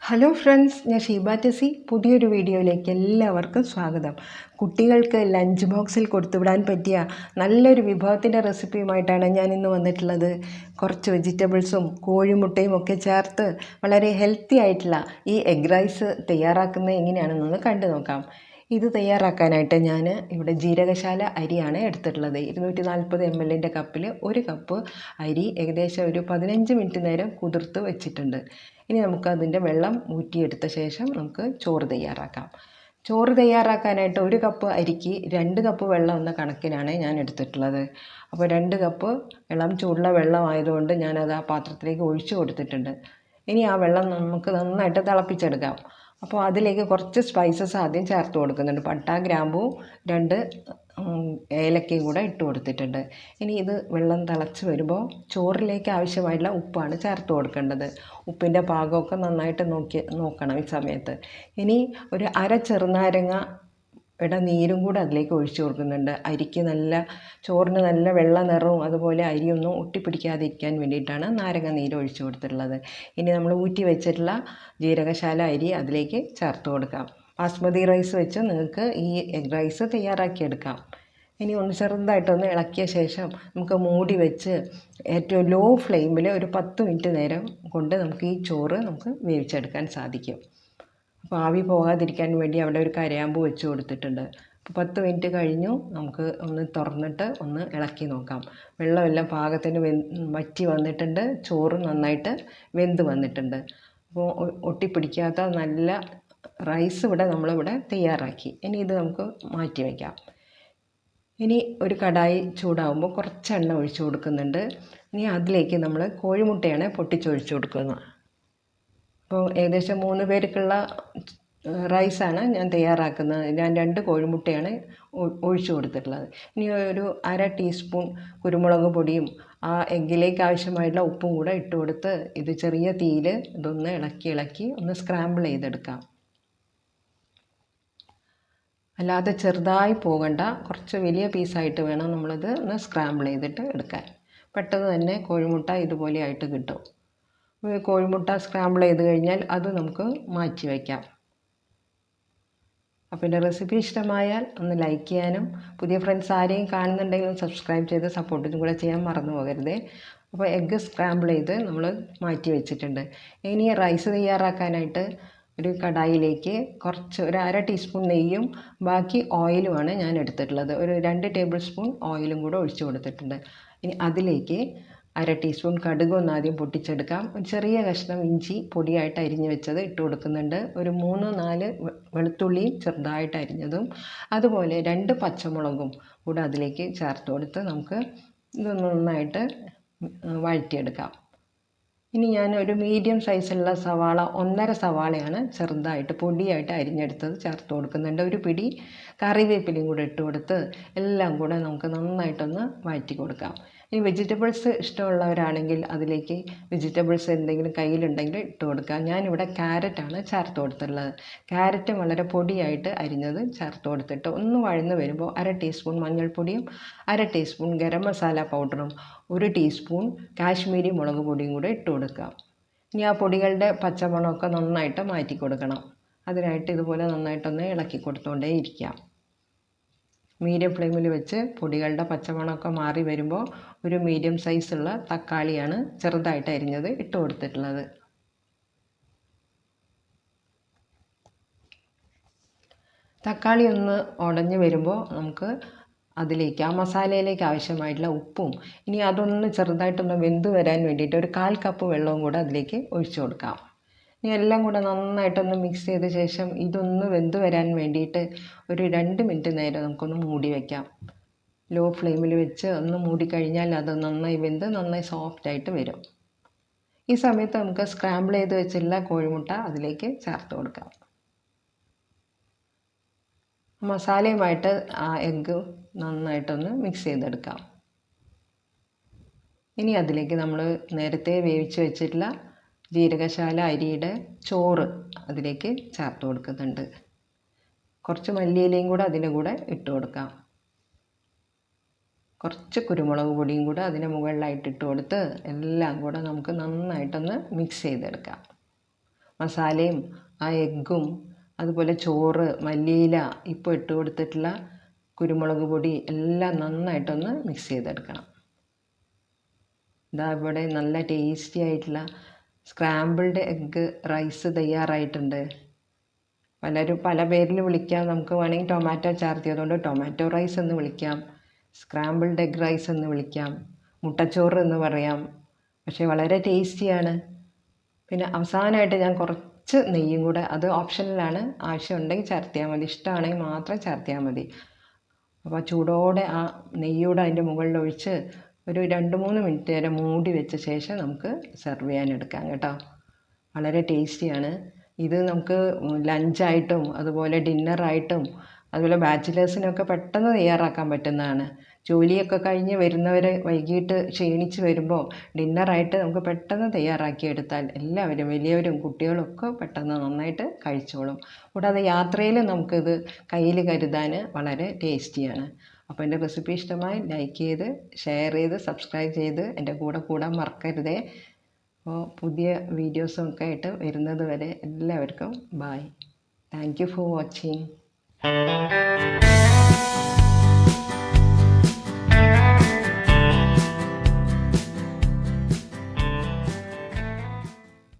Hello friends, ഞാൻ ഷീബ ടെസി. പുതിയൊരു വീഡിയോയിലേക്ക് എല്ലാവർക്കും സ്വാഗതം. കുട്ടികൾക്ക് ലഞ്ച് ബോക്സിൽ കൊടുത്തുവിടാൻ പറ്റിയ നല്ലൊരു വിഭവത്തിൻ്റെ റെസിപ്പിയുമായിട്ടാണ് ഞാൻ ഇന്ന് വന്നിട്ടുള്ളത്. കുറച്ച് വെജിറ്റബിൾസും കോഴിമുട്ടയും ഒക്കെ ചേർത്ത് വളരെ ഹെൽത്തി ആയിട്ടുള്ള ഈ എഗ് റൈസ് തയ്യാറാക്കുന്നത് എങ്ങനെയാണെന്നൊന്ന് കണ്ടു നോക്കാം. ഇത് തയ്യാറാക്കാനായിട്ട് ഞാൻ ഇവിടെ ജീരകശാല അരിയാണ് എടുത്തിട്ടുള്ളത്. 240 ml കപ്പിൽ 1 കപ്പ് അരി ഏകദേശം ഒരു 15 മിനിറ്റ് നേരം കുതിർത്ത് വെച്ചിട്ടുണ്ട്. ഇനി നമുക്ക് അതിൻ്റെ വെള്ളം ഊറ്റിയെടുത്ത ശേഷം നമുക്ക് ചോറ് തയ്യാറാക്കാം. ചോറ് തയ്യാറാക്കാനായിട്ട് 1 കപ്പ് അരിക്ക് 2 കപ്പ് വെള്ളം എന്ന കണക്കിനാണ് ഞാൻ എടുത്തിട്ടുള്ളത്. അപ്പോൾ 2 കപ്പ് ഇളം ചൂടുള്ള വെള്ളം ആയതുകൊണ്ട് ഞാനത് ആ പാത്രത്തിലേക്ക് ഒഴിച്ചു കൊടുത്തിട്ടുണ്ട്. ഇനി ആ വെള്ളം നമുക്ക് നന്നായിട്ട് തിളപ്പിച്ചെടുക്കാം. അപ്പോൾ അതിലേക്ക് കുറച്ച് സ്പൈസസ് ആദ്യം ചേർത്ത് കൊടുക്കുന്നുണ്ട്. പട്ട, ഗ്രാമ്പൂ, 2 ഏലക്കയും കൂടെ ഇട്ട് കൊടുത്തിട്ടുണ്ട്. ഇനി ഇത് വെള്ളം തിളച്ച് വരുമ്പോൾ ചോറിലേക്ക് ആവശ്യമായിട്ടുള്ള ഉപ്പാണ് ചേർത്ത് കൊടുക്കേണ്ടത്. ഉപ്പിൻ്റെ പാകമൊക്കെ നന്നായിട്ട് നോക്കണം ഈ സമയത്ത്. ഇനി ഒരു അര ചെറുനാരങ്ങ നീരും കൂടെ അതിലേക്ക് ഒഴിച്ചു കൊടുക്കുന്നുണ്ട്. അരിക്ക് ചോറിന് നല്ല വെള്ള നിറവും അതുപോലെ അരിയൊന്നും ഒട്ടിപ്പിടിക്കാതിരിക്കാൻ വേണ്ടിയിട്ടാണ് നാരങ്ങ നീര് ഒഴിച്ചു കൊടുത്തിട്ടുള്ളത്. ഇനി നമ്മൾ ഊറ്റി വെച്ചിട്ടുള്ള ജീരകശാല അരി അതിലേക്ക് ചേർത്ത് കൊടുക്കാം. ബാസ്മതി റൈസ് വെച്ച് നിങ്ങൾക്ക് ഈ എഗ് റൈസ് തയ്യാറാക്കിയെടുക്കാം. ഇനി ഒന്ന് ചെറുതായിട്ടൊന്ന് ഇളക്കിയ ശേഷം നമുക്ക് മൂടി വെച്ച് ഏറ്റവും ലോ ഫ്ലെയിമിൽ ഒരു 10 മിനിറ്റ് നേരം കൊണ്ട് നമുക്ക് ഈ ചോറ് വേവിച്ചെടുക്കാൻ സാധിക്കും. അപ്പോൾ ആവി പോകാതിരിക്കാൻ വേണ്ടി അവിടെ ഒരു കരയാമ്പ് വെച്ച് കൊടുത്തിട്ടുണ്ട്. അപ്പോൾ 10 മിനിറ്റ് കഴിഞ്ഞു. നമുക്ക് ഒന്ന് തുറന്നിട്ട് ഒന്ന് ഇളക്കി നോക്കാം. വെള്ളമെല്ലാം പാകത്തിന് വറ്റി വന്നിട്ടുണ്ട്. ചോറ് നന്നായിട്ട് വെന്ത് വന്നിട്ടുണ്ട്. അപ്പോൾ ഒട്ടിപ്പിടിക്കാത്ത നല്ല റൈസ് നമ്മളിവിടെ തയ്യാറാക്കി. ഇനി ഇത് നമുക്ക് മാറ്റി വയ്ക്കാം. ഇനി ഒരു കടായി ചൂടാകുമ്പോൾ കുറച്ച് എണ്ണ ഒഴിച്ചു കൊടുക്കുന്നുണ്ട്. ഇനി അതിലേക്ക് നമ്മൾ കോഴിമുട്ടയാണ് പൊട്ടിച്ചൊഴിച്ചു കൊടുക്കുന്നത്. അപ്പോൾ ഏകദേശം 3 പേർക്കുള്ള റൈസാണ് ഞാൻ തയ്യാറാക്കുന്നത്. ഞാൻ 2 കോഴിമുട്ടയാണ് ഒഴിച്ചു കൊടുത്തിട്ടുള്ളത്. ഇനി ഒരു അര ടീസ്പൂൺ കുരുമുളക് പൊടിയും ആ എഗ്ഗിലേക്ക് ആവശ്യമായിട്ടുള്ള ഉപ്പും കൂടെ ഇട്ട് കൊടുത്ത് ഇത് ചെറിയ തീയിൽ ഇതൊന്ന് ഇളക്കി ഒന്ന് സ്ക്രാമ്പിൾ ചെയ്തെടുക്കാം. അല്ലാതെ ചെറുതായി പോകണ്ട, കുറച്ച് വലിയ പീസായിട്ട് വേണം നമ്മളിത് ഒന്ന് സ്ക്രാമ്പിൾ ചെയ്തിട്ട് എടുക്കാൻ. പെട്ടെന്ന് തന്നെ കോഴിമുട്ട ഇതുപോലെ ആയിട്ട് കിട്ടും. കോഴിമുട്ട സ്ക്രാമ്പിൾ ചെയ്ത് കഴിഞ്ഞാൽ അത് നമുക്ക് മാറ്റി വയ്ക്കാം. അപ്പോൾ എൻ്റെ റെസിപ്പി ഇഷ്ടമായാൽ ഒന്ന് ലൈക്ക് ചെയ്യാനും പുതിയ ഫ്രണ്ട്സ് ആരെയും കാണുന്നുണ്ടെങ്കിൽ സബ്സ്ക്രൈബ് ചെയ്ത് സപ്പോർട്ടും കൂടെ ചെയ്യാൻ മറന്നു പോകരുത്. അപ്പോൾ എഗ്ഗ് സ്ക്രാമ്പിൾ ചെയ്ത് നമ്മൾ മാറ്റി വെച്ചിട്ടുണ്ട്. ഇനി റൈസ് തയ്യാറാക്കാനായിട്ട് ഒരു കടായിലേക്ക് ഒരു അര ടീസ്പൂൺ നെയ്യും ബാക്കി ഓയിലുമാണ് ഞാൻ എടുത്തിട്ടുള്ളത്. ഒരു 2 ടേബിൾ സ്പൂൺ ഓയിലും കൂടെ ഒഴിച്ചു കൊടുത്തിട്ടുണ്ട്. ഇനി അതിലേക്ക് അര ടീസ്പൂൺ കടുക് ഒന്ന് ആദ്യം പൊട്ടിച്ചെടുക്കാം. ഒരു ചെറിയ കഷ്ണം ഇഞ്ചി പൊടിയായിട്ട് അരിഞ്ഞ് വെച്ചത് ഇട്ട് കൊടുക്കുന്നുണ്ട്. ഒരു 3-4 വെളുത്തുള്ളിയും ചെറുതായിട്ട് അരിഞ്ഞതും അതുപോലെ 2 പച്ചമുളകും കൂടെ അതിലേക്ക് ചേർത്ത് കൊടുത്ത് നമുക്ക് ഇത് നന്നായിട്ട് വഴറ്റിയെടുക്കാം. ഇനി ഞാൻ ഒരു മീഡിയം സൈസിലുള്ള സവാള 1.5 സവാളയാണ് ചെറുതായിട്ട് പൊടിയായിട്ട് അരിഞ്ഞെടുത്തത് ചേർത്ത് കൊടുക്കുന്നുണ്ട്. ഒരു പിടി കറിവേപ്പിലയും കൂടെ ഇട്ട് കൊടുത്ത് എല്ലാം കൂടെ നമുക്ക് നന്നായിട്ടൊന്ന് വഴറ്റി കൊടുക്കാം. ഇനി വെജിറ്റബിൾസ് ഇഷ്ടമുള്ളവരാണെങ്കിൽ അതിലേക്ക് വെജിറ്റബിൾസ് എന്തെങ്കിലും കയ്യിലുണ്ടെങ്കിൽ ഇട്ട് കൊടുക്കാം. ഞാനിവിടെ ക്യാരറ്റാണ് ചേർത്ത് കൊടുത്തിട്ടുള്ളത്. ക്യാരറ്റ് വളരെ പൊടിയായിട്ട് അരിഞ്ഞത് ചേർത്ത് കൊടുത്തിട്ട് ഒന്ന് വഴന്ന് വരുമ്പോൾ അര ടീസ്പൂൺ മഞ്ഞൾപ്പൊടിയും അര ടീസ്പൂൺ ഗരം മസാല പൗഡറും 1 ടീസ്പൂൺ കാശ്മീരി മുളക് പൊടിയും കൂടെ ഇട്ട് കൊടുക്കാം. ഇനി ആ പൊടികളുടെ പച്ചമണമൊക്കെ നന്നായിട്ട് മാറ്റി കൊടുക്കണം. അതിനായിട്ട് ഇതുപോലെ നന്നായിട്ടൊന്ന് ഇളക്കി കൊടുത്തുകൊണ്ടേ ഇരിക്കാം. മീഡിയം ഫ്ലെയിമിൽ വെച്ച് പൊടികളുടെ പച്ചമണമൊക്കെ മാറി വരുമ്പോൾ ഒരു മീഡിയം സൈസുള്ള തക്കാളിയാണ് ചെറുതായിട്ട് അരിഞ്ഞത് ഇട്ട് കൊടുത്തിട്ടുള്ളത്. തക്കാളി ഒന്ന് ഉടഞ്ഞ് വരുമ്പോൾ നമുക്ക് അതിലേക്ക് ആ മസാലയിലേക്ക് ആവശ്യമായിട്ടുള്ള ഉപ്പും ഇനി അതൊന്ന് ചെറുതായിട്ടൊന്ന് വെന്ത് വരാൻ വേണ്ടിയിട്ട് ഒരു 1/4 കപ്പ് വെള്ളവും കൂടെ അതിലേക്ക് ഒഴിച്ചു കൊടുക്കാം. ഇനി എല്ലാം കൂടെ നന്നായിട്ടൊന്ന് മിക്സ് ചെയ്ത ശേഷം ഇതൊന്ന് വെന്ത് വരാൻ വേണ്ടിയിട്ട് ഒരു 2 മിനിറ്റ് നേരം നമുക്കൊന്ന് മൂടി വയ്ക്കാം. ലോ ഫ്ലെയിമിൽ വെച്ച് ഒന്ന് മൂടിക്കഴിഞ്ഞാൽ അത് നന്നായി വെന്ത് നന്നായി സോഫ്റ്റായിട്ട് വരും. ഈ സമയത്ത് നമുക്ക് സ്ക്രാമ്പിൾ ചെയ്ത് വെച്ചുള്ള കോഴിമുട്ട അതിലേക്ക് ചേർത്ത് കൊടുക്കാം. മസാലയുമായിട്ട് ആ എഗ്ഗ് നന്നായിട്ടൊന്ന് മിക്സ് ചെയ്തെടുക്കാം. ഇനി അതിലേക്ക് നമ്മൾ നേരത്തെ വേവിച്ച് വെച്ചിട്ടുള്ള ജീരകശാല അരിയുടെ ചോറ് അതിലേക്ക് ചേർത്ത് കൊടുക്കുന്നുണ്ട്. കുറച്ച് മല്ലിയിലയും കൂടെ അതിൻ്റെ കൂടെ ഇട്ട് കൊടുക്കാം. കുറച്ച് കുരുമുളക് പൊടിയും കൂടെ അതിന് മുകളിലായിട്ട് ഇട്ട് കൊടുത്ത് എല്ലാം കൂടെ നമുക്ക് നന്നായിട്ടൊന്ന് മിക്സ് ചെയ്തെടുക്കാം. മസാലയും ആ എഗ്ഗും അതുപോലെ ചോറ്, മല്ലിയില, ഇപ്പോൾ ഇട്ട് കൊടുത്തിട്ടുള്ള കുരുമുളക് പൊടി എല്ലാം നന്നായിട്ടൊന്ന് മിക്സ് ചെയ്തെടുക്കണം. ഇതാ ഇവിടെ നല്ല ടേസ്റ്റി ആയിട്ടുള്ള സ്ക്രാമ്പിൾഡ് എഗ്ഗ് റൈസ് തയ്യാറായിട്ടുണ്ട്. പലരും പല പേരിൽ വിളിക്കാം. നമുക്ക് വേണമെങ്കിൽ ടൊമാറ്റോ ചേർത്തിയതുകൊണ്ട് ടൊമാറ്റോ റൈസ് എന്ന് വിളിക്കാം, സ്ക്രാമ്പിൾഡ് എഗ് റൈസ് എന്ന് വിളിക്കാം, മുട്ടച്ചോറ് എന്ന് പറയാം. പക്ഷേ വളരെ ടേസ്റ്റിയാണ്. പിന്നെ അവസാനമായിട്ട് ഞാൻ കുറച്ച് നെയ്യും കൂടെ, അത് ഓപ്ഷനിലാണ്, ആവശ്യമുണ്ടെങ്കിൽ ചേർത്തിയാൽ മതി, ഇഷ്ടമാണെങ്കിൽ മാത്രം ചേർത്തിയാൽ മതി. അപ്പോൾ ചൂടോടെ ആ നെയ്യൂടെ അതിൻ്റെ മുകളിൽ ഒഴിച്ച് ഒരു 2-3 മിനിറ്റ് വരെ മൂടി വെച്ച ശേഷം നമുക്ക് സെർവ് ചെയ്യാൻ എടുക്കാം കേട്ടോ. വളരെ ടേസ്റ്റിയാണ് ഇത്. നമുക്ക് ലഞ്ചായിട്ടും അതുപോലെ ഡിന്നറായിട്ടും അതുപോലെ ബാച്ചിലേഴ്സിനൊക്കെ പെട്ടെന്ന് തയ്യാറാക്കാൻ പറ്റുന്നതാണ്. ജോലിയൊക്കെ കഴിഞ്ഞ് വരുന്നവർ വൈകിട്ട് ക്ഷീണിച്ച് വരുമ്പോൾ ഡിന്നറായിട്ട് നമുക്ക് പെട്ടെന്ന് തയ്യാറാക്കിയെടുത്താൽ എല്ലാവരും, വലിയവരും കുട്ടികളും ഒക്കെ പെട്ടെന്ന് നന്നായിട്ട് കഴിച്ചോളും. കൂടാതെ യാത്രയിൽ നമുക്കിത് കയ്യിൽ കരുതാൻ വളരെ ടേസ്റ്റിയാണ്. അപ്പോൾ എൻ്റെ റെസിപ്പി ഇഷ്ടമായി ലൈക്ക് ചെയ്ത്, ഷെയർ ചെയ്ത്, സബ്സ്ക്രൈബ് ചെയ്ത് എൻ്റെ കൂടെ കൂടാൻ മറക്കരുതേ. അപ്പോൾ പുതിയ വീഡിയോസും ഒക്കെ ആയിട്ട് വരുന്നത് വരെ എല്ലാവർക്കും bye. Thank you for watching.